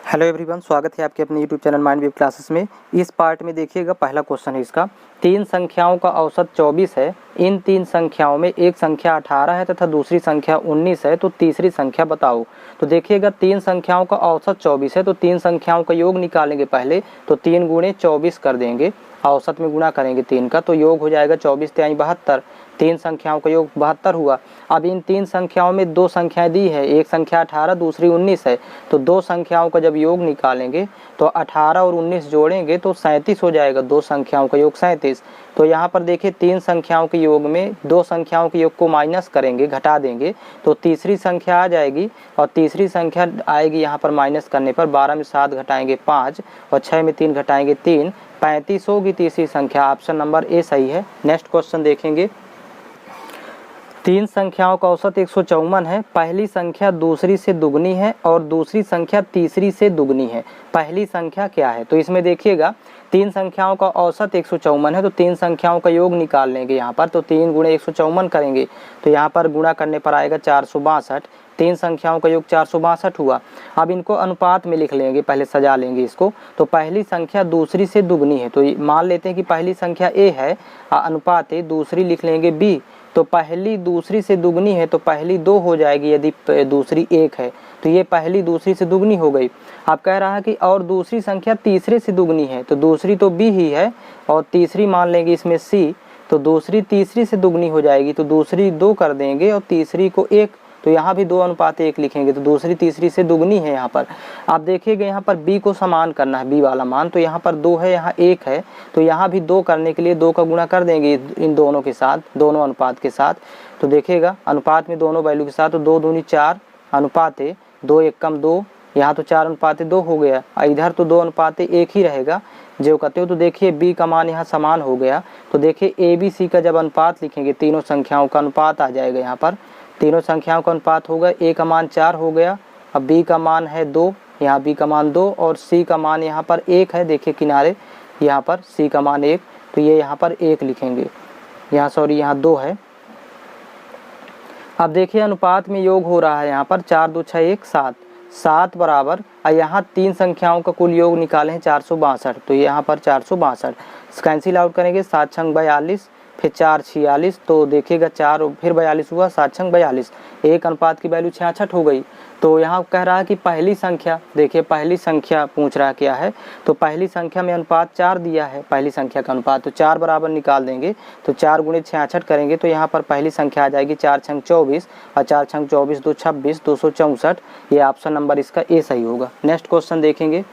Hello everyone, स्वागत है आपके अपने YouTube channel mind wave classes में। इस पार्ट में देखिएगा, पहला क्वेश्चन है इसका। तीन संख्याओं का औसत 24 है। इन तीन संख्याओं में एक संख्या 18 है तथा दूसरी संख्या 19 है, तो तीसरी संख्या बताओ। तो देखिएगा, तीन संख्याओं का औसत 24 है, तो तीन संख्याओं का योग निकालेंगे पहले। तो 3 गुणे 24 कर देंगे, औसत में गुणा करेंगे 3 का, तो योग हो जाएगा 24 तिहाई 72। तीन संख्याओं का योग 72 हुआ। अब इन तीन संख्याओं में दो संख्याएं दी है, एक संख्या 18 दूसरी 19 है। तो दो संख्याओं का जब योग निकालेंगे तो 18 और 19 जोड़ेंगे तो 37 हो जाएगा। दो संख्याओं का योग 37। तो यहाँ पर देखिए, तीन संख्याओं के योग में दो संख्याओं के योग को माइनस करेंगे, घटा देंगे, तो तीसरी संख्या आ जाएगी। और तीसरी संख्या आएगी यहाँ पर माइनस करने पर 12 में 7 घटाएंगे 5 और 6 में 3 घटाएंगे 3, 35 होगी तीसरी संख्या। ऑप्शन नंबर ए सही है। नेक्स्ट क्वेश्चन देखेंगे। तीन संख्याओं का औसत 154 है। पहली संख्या दूसरी से दुगनी है और दूसरी संख्या तीसरी से दुगनी है। पहली संख्या क्या है? तो इसमें देखिएगा, तीन संख्याओं का औसत 154 है, तो तीन संख्याओं का योग निकाल लेंगे यहाँ पर। तो 3 गुणे 154 करेंगे, तो यहाँ पर गुणा करने पर आएगा 462। तीन संख्याओं का योग 462 हुआ। अब इनको अनुपात में लिख लेंगे, पहले सजा लेंगे इसको। तो पहली संख्या दूसरी से दुगनी है, तो मान लेते हैं कि पहली संख्या ए है, अनुपात ए, दूसरी लिख लेंगे बी। तो पहली दूसरी से दुगनी है, तो पहली 2 हो जाएगी यदि दूसरी 1 है, तो ये पहली दूसरी से दुगनी हो गई। आप कह रहा है कि और दूसरी संख्या तीसरे से दुगनी है, तो दूसरी तो बी ही है और तीसरी मान लेंगे इसमें सी। तो दूसरी तीसरी से दुगनी हो जाएगी, तो दूसरी 2 कर देंगे और तीसरी को 1, तो यहाँ भी 2 अनुपात 1 लिखेंगे। तो दूसरी तीसरी से दुगनी है यहाँ पर। आप देखिएगा, यहाँ पर b को समान करना है, b वाला मान। तो यहाँ पर 2 है, यहाँ 1 है, तो यहाँ भी 2 करने के लिए 2 का गुणा कर देंगे इन दोनों के साथ, दोनों अनुपात के साथ। तो देखिएगा, अनुपात में दोनों वैल्यू के साथ, तो 2 दूनी 4 अनुपात है, 2 1 कम 2, यहाँ तो 4 अनुपात 2 हो गया। इधर तो 2 अनुपात 1 ही रहेगा जो कहते हो। तो देखिए, b का मान यहाँ समान हो गया। तो देखिए, a b c का जब अनुपात लिखेंगे, तीनों संख्याओं का अनुपात आ जाएगा यहाँ पर। तीनों संख्याओं का अनुपात होगा, a का मान 4 हो गया, अब b का मान है 2, यहाँ b का मान 2 और c का मान यहाँ पर 1 है। देखिए किनारे, यहाँ पर c का मान 1, तो ये यहाँ पर 1 लिखेंगे, यहाँ सॉरी यहाँ 2 है। अब देखिए, अनुपात में योग हो रहा है यहाँ पर 4 2 6 1 7, 7 बराबर, और यहाँ तीन संख्याओं का कुल योग निकाले हैं 462, तो यहाँ पर 462 कैंसिल आउट करेंगे। 7 छंग 42, फिर 4 46, तो देखिएगा 4 फिर 42 हुआ, 7 छंग 42, एक अनुपात की वैल्यू 66 हो गई। तो यहाँ कह रहा है कि पहली संख्या, देखिए पहली संख्या पूछ रहा है क्या है, तो पहली संख्या में अनुपात 4 दिया है, पहली संख्या का अनुपात, तो 4 बराबर निकाल देंगे। तो 4 गुणे 66 करेंगे, तो यहाँ पर पहली संख्या आ जाएगी 4 छंग 24 और 4 छंग 24 2 26, 264। ये ऑप्शन नंबर इसका ए सही होगा। नेक्स्ट क्वेश्चन देखेंगे।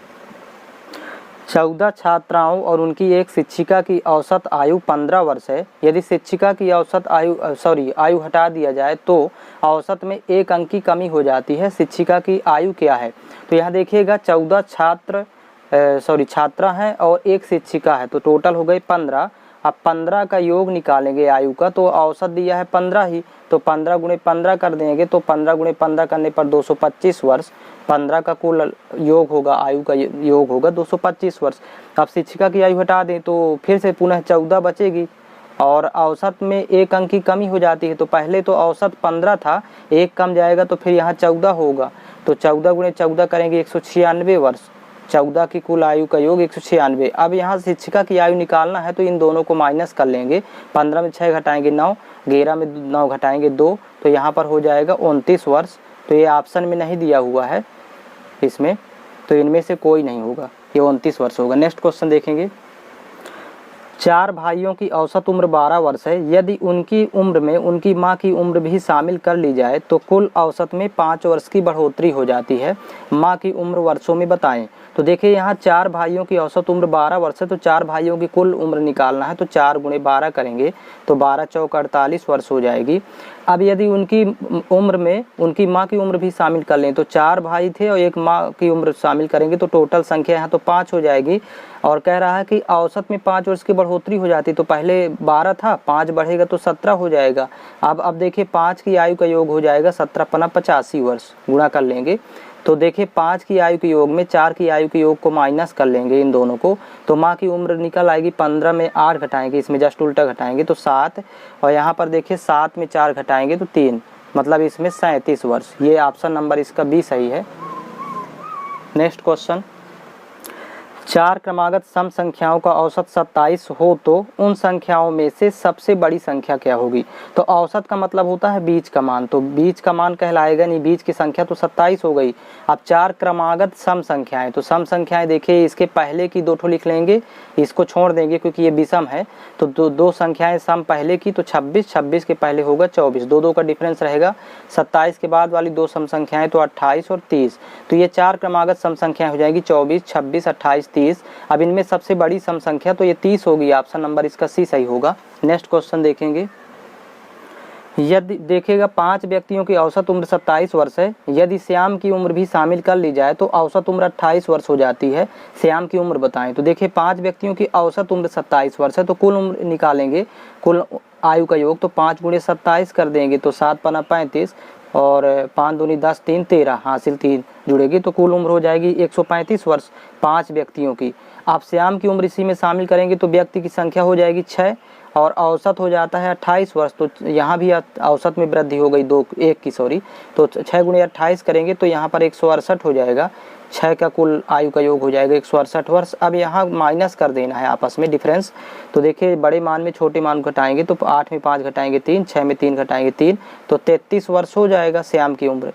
14 छात्राओं और उनकी एक शिक्षिका की औसत आयु 15 वर्ष है। यदि शिक्षिका की औसत आयु हटा दिया जाए तो औसत में 1 अंक की कमी हो जाती है। शिक्षिका की आयु क्या है? तो यहाँ देखिएगा, 14 छात्रा हैं और एक शिक्षिका है, तो टोटल हो गए 15। अब 15 का योग निकालेंगे आयु का, तो औसत दिया है 15 ही, तो 15 गुणे 15 कर देंगे, तो 15 गुणे 15 करने पर 225 वर्ष। 15 का कुल योग होगा, आयु का योग होगा 225 वर्ष। अब शिक्षिका की आयु हटा दें तो फिर से पुनः 14 बचेगी और औसत में 1 अंक की कमी हो जाती है। तो पहले तो औसत 15 था, 1 कम जाएगा तो फिर यहाँ 14 होगा, तो 14 गुणे 14 करेंगे 196 वर्ष। 14 की कुल आयु का योग 196। अब यहाँ शिक्षिका की आयु निकालना है, तो इन दोनों को माइनस कर लेंगे। 15 में 6 घटाएंगे 9, 11 में 9 घटाएंगे 2, तो यहाँ पर हो जाएगा 29 वर्ष। तो ये ऑप्शन में नहीं दिया हुआ है इसमें, तो इनमें से कोई नहीं होगा, ये 29 वर्ष होगा। नेक्स्ट क्वेश्चन देखेंगे। 4 भाइयों की औसत उम्र 12 वर्ष है। यदि उनकी उम्र में उनकी मां की उम्र भी शामिल कर ली जाए तो कुल औसत में 5 वर्ष की बढ़ोतरी हो जाती है। मां की उम्र वर्षों में बताएं। तो देखिए, यहाँ 4 भाइयों की औसत उम्र 12 वर्ष है, तो 4 भाइयों की कुल उम्र निकालना है, तो 4 गुणे 12 करेंगे, तो 12 चौक 48 वर्ष हो जाएगी। अब यदि उनकी उम्र में उनकी माँ की उम्र भी शामिल कर लें, तो 4 भाई थे और एक माँ की उम्र शामिल करेंगे, तो टोटल संख्या यहाँ तो 5 हो जाएगी। और कह रहा है कि औसत में 5 वर्ष की बढ़ोतरी हो जाती, तो पहले 12 था, 5 बढ़ेगा तो 17 हो जाएगा। अब देखिए, 5 की आयु का योग हो जाएगा 17 पना 85 वर्ष, गुणा कर लेंगे। तो देखिए, 5 की आयु के योग में 4 की आयु के योग को माइनस कर लेंगे इन दोनों को, तो माँ की उम्र निकल आएगी। 15 में 8 घटाएंगे, इसमें जस्ट उल्टा घटाएंगे तो 7, और यहाँ पर देखिए 7 में 4 घटाएंगे तो 3, मतलब इसमें 37 वर्ष। ये ऑप्शन नंबर इसका बी सही है। नेक्स्ट क्वेश्चन, 4 क्रमागत सम संख्याओं का औसत 27 हो तो उन संख्याओं में से सबसे बड़ी संख्या क्या होगी। तो औसत का मतलब होता है बीच का मान, तो बीच का मान कहलाएगा नहीं, बीच की संख्या तो 27 हो गई। अब 4 क्रमागत सम संख्याएं, तो सम संख्याएं देखिए इसके पहले की 2 ठो लिख लेंगे, इसको छोड़ देंगे क्योंकि ये विषम है। तो दो संख्याएं सम पहले की, तो 26, 26 के पहले होगा 24, दो का डिफरेंस रहेगा। 27 के बाद वाली 2 सम संख्याएं तो 28 और 30, तो ये 4 क्रमागत सम संख्याएं हो जाएगी 24, 26, 28, 30। अब इनमें सबसे बड़ी सम संख्या तो ये 30 होगी, ऑप्शन नंबर इसका सी सही होगा। नेक्स्ट क्वेश्चन देखेंगे, यदि देखिएगा 5 व्यक्तियों की औसत उम्र 27 वर्ष है, यदि श्याम की उम्र भी शामिल कर ली जाए तो औसत उम्र 28 वर्ष हो जाती है। श्याम की उम्र बताएं। तो देखिए 5 व्यक्तियों की औसत उम्र 27 वर्ष है, तो कुल उम्र निकालेंगे, कुल आयु का योग, तो 5 × 27 कर देंगे तो 7 × 35 और 5 दूनी 10, 3 13, हासिल 3 जुड़ेगी, तो कुल उम्र हो जाएगी 135 वर्ष 5 व्यक्तियों की। आप श्याम की उम्र इसी में शामिल करेंगे तो व्यक्ति की संख्या हो जाएगी 6 और औसत हो जाता है 28 वर्ष, तो यहाँ भी औसत में वृद्धि हो गई 1 की, सॉरी, तो 6 × 28 करेंगे तो यहाँ पर 168 हो जाएगा। 6 का कुल आयु का योग हो जाएगा 168 वर्ष। अब यहाँ माइनस कर देना है आपस में डिफरेंस, तो देखिए बड़े मान में छोटे मान घटाएंगे तो 8 में 5 घटाएंगे 3, 6 में 3 घटाएंगे 3, तो 33 वर्ष हो जाएगा श्याम की उम्र,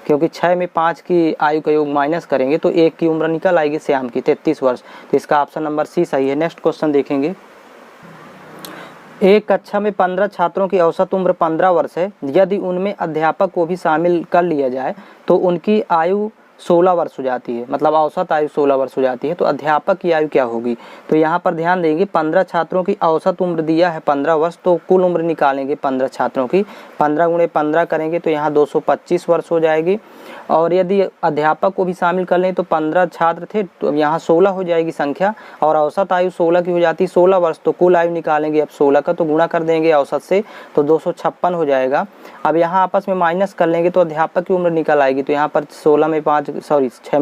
क्योंकि 6 में 5 की आयु का योग माइनस करेंगे तो 1 की उम्र निकल आएगी श्याम की 33 वर्ष, तो इसका ऑप्शन नंबर सी सही है। नेक्स्ट क्वेश्चन देखेंगे, एक कक्षा में 15 छात्रों की औसत उम्र 15 वर्ष है, यदि उनमें अध्यापक को भी शामिल कर लिया जाए तो उनकी आयु 16 वर्ष हो जाती है, मतलब औसत आयु 16 वर्ष हो जाती है। तो अध्यापक की आयु क्या होगी, तो यहाँ पर ध्यान देंगे 15 छात्रों की औसत उम्र दिया है 15 वर्ष, तो कुल उम्र निकालेंगे 15 छात्रों की, 15 × 15 करेंगे तो यहाँ 225 वर्ष हो जाएगी। और यदि अध्यापक को भी शामिल कर लें तो 15 छात्र थे तो यहाँ 16 हो जाएगी संख्या, और औसत आयु 16 की हो जाती है 16 वर्ष, तो कुल आयु निकालेंगे अब 16 का, तो गुणा कर देंगे औसत से तो 256 हो जाएगा। अब यहाँ आपस में माइनस कर लेंगे तो अध्यापक की उम्र निकल आएगी, तो यहाँ पर 6 में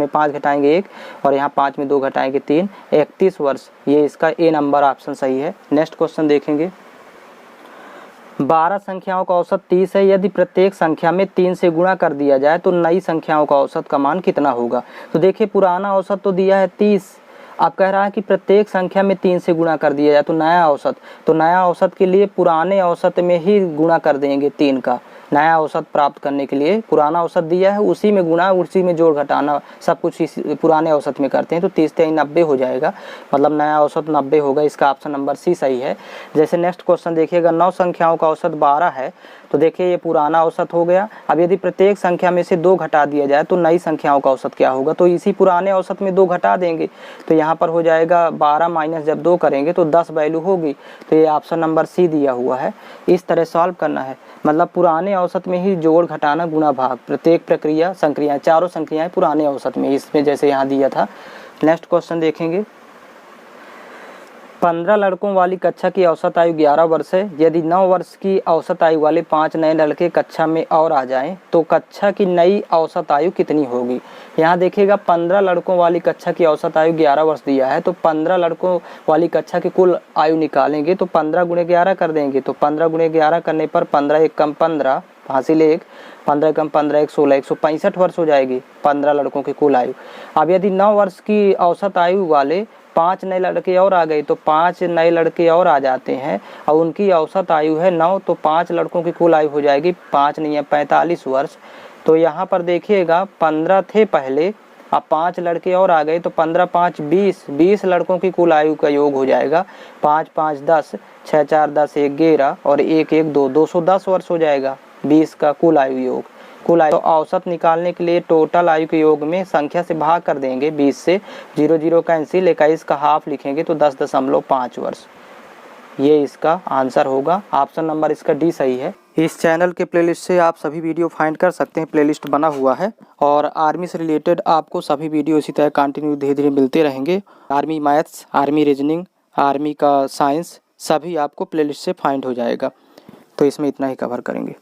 5 घटाएंगे 1 और यहाँ 5 में 2 घटाएंगे 3, 31 वर्ष, ये इसका ए नंबर ऑप्शन सही है। नेक्स्ट क्वेश्चन देखेंगे, 12 संख्याओं का औसत 30 है, यदि प्रत्येक संख्या में 3 से गुणा कर दिया जाए तो नई संख्याओं का औसत का मान कितना होगा। तो देखिए पुराना औसत तो दिया है 30, अब कह रहा है कि प्रत्येक संख्या में 3 से गुणा कर दिया जाए तो नया औसत, तो नया औसत के लिए पुराने औसत में ही गुणा कर देंगे 3 का, नया औसत प्राप्त करने के लिए पुराना औसत दिया है उसी में गुणा, उसी में जोड़ घटाना, सब कुछ इसी पुराने औसत में करते हैं, तो 30 × 90 हो जाएगा, मतलब नया औसत 90 होगा, इसका ऑप्शन नंबर सी सही है। जैसे नेक्स्ट क्वेश्चन देखिएगा, 9 संख्याओं का औसत 12 है, तो देखिए ये पुराना औसत हो गया। अब यदि प्रत्येक संख्या में से 2 घटा दिया जाए तो नई संख्याओं का औसत क्या होगा, तो इसी पुराने औसत में 2 घटा देंगे, तो यहाँ पर हो जाएगा 12 माइनस जब 2 करेंगे तो 10 वैल्यू होगी, तो ये ऑप्शन नंबर सी दिया हुआ है। इस तरह सॉल्व करना है, मतलब पुराने औसत में ही जोड़ घटाना गुणा भाग, प्रत्येक प्रक्रिया संक्रिया, चारों संक्रियाएं पुराने औसत में, इसमें जैसे यहाँ दिया था। नेक्स्ट क्वेश्चन देखेंगे, 15 लड़कों वाली कक्षा की औसत आयु 11 वर्ष है, यदि 9 वर्ष की औसत आयु वाले 5 नए लड़के कक्षा में और आ जाएं तो कक्षा की नई औसत आयु कितनी होगी। यहाँ देखिएगा 15 लड़कों वाली कक्षा की औसत आयु 11 वर्ष दिया है, तो 15 लड़कों वाली कक्षा की कुल आयु निकालेंगे तो 15 × 11 कर देंगे, तो 15 × 11 करने पर 15 × 1 = 15 हासिल 1, 15 × 15 = 16, 165 वर्ष हो जाएगी 15 लड़कों की कुल आयु। अब यदि 9 वर्ष की औसत आयु वाले 5 नए लड़के और आ गए तो 5 नए लड़के और आ जाते हैं और उनकी औसत आयु है 9, तो 5 लड़कों की कुल आयु हो जाएगी 5 × 9 = 45 वर्ष। तो यहाँ पर देखिएगा 15 थे पहले, अब 5 लड़के और आ गए तो 15 × 5 = 20, 20 लड़कों की कुल आयु का योग हो जाएगा 5 × 5 = 10, 6 × 4 = 10, 1 = 11 और 1 × 1 = 2, 210 वर्ष हो जाएगा 20 का कुल आयु योग। कुल आयु तो औसत निकालने के लिए टोटल आयु के योग में संख्या से भाग कर देंगे 20 से, 0 0 कैंसिल, 21 का हाफ लिखेंगे तो 10.5 वर्ष, ये इसका आंसर होगा। ऑप्शन नंबर इसका डी सही है। इस चैनल के प्लेलिस्ट से आप सभी वीडियो फाइंड कर सकते हैं, प्लेलिस्ट बना हुआ है और आर्मी से रिलेटेड आपको सभी वीडियो इसी तरह कंटिन्यू धीरे धीरे मिलते रहेंगे। Army maths, army reasoning, army का साइंस सभी आपको प्लेलिस्ट से फाइंड हो जाएगा। तो इसमें इतना ही कवर करेंगे।